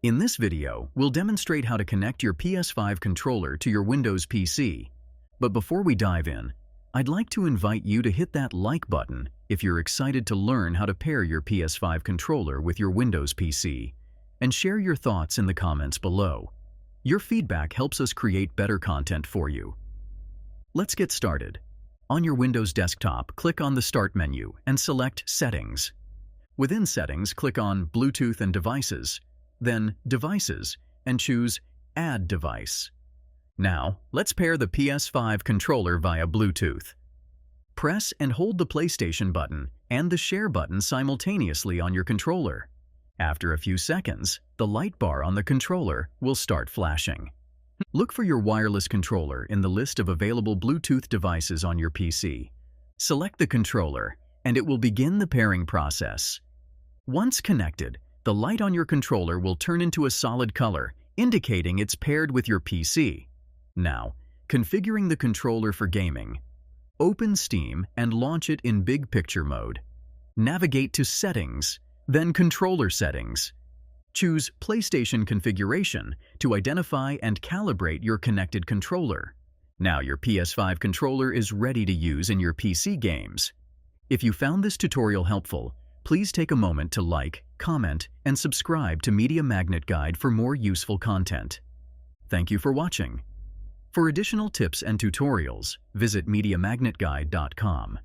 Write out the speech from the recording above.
In this video, we'll demonstrate how to connect your PS5 controller to your Windows PC. But before we dive in, I'd like to invite you to hit that like button if you're excited to learn how to pair your PS5 controller with your Windows PC, and share your thoughts in the comments below. Your feedback helps us create better content for you. Let's get started. On your Windows desktop, click on the Start menu and select Settings. Within Settings, click on Bluetooth and Devices, then Devices, and choose Add Device. Now, let's pair the PS5 controller via Bluetooth. Press and hold the PlayStation button and the Share button simultaneously on your controller. After a few seconds, the light bar on the controller will start flashing. Look for your wireless controller in the list of available Bluetooth devices on your PC. Select the controller, and it will begin the pairing process. Once connected, the light on your controller will turn into a solid color, indicating it's paired with your PC. Now, configuring the controller for gaming. Open Steam and launch it in Big Picture mode. Navigate to Settings, then Controller Settings. Choose PlayStation Configuration to identify and calibrate your connected controller. Now your PS5 controller is ready to use in your PC games. If you found this tutorial helpful, please take a moment to like, comment, and subscribe to Media Magnet Guide for more useful content. Thank you for watching. For additional tips and tutorials, visit mediamagnetguide.com.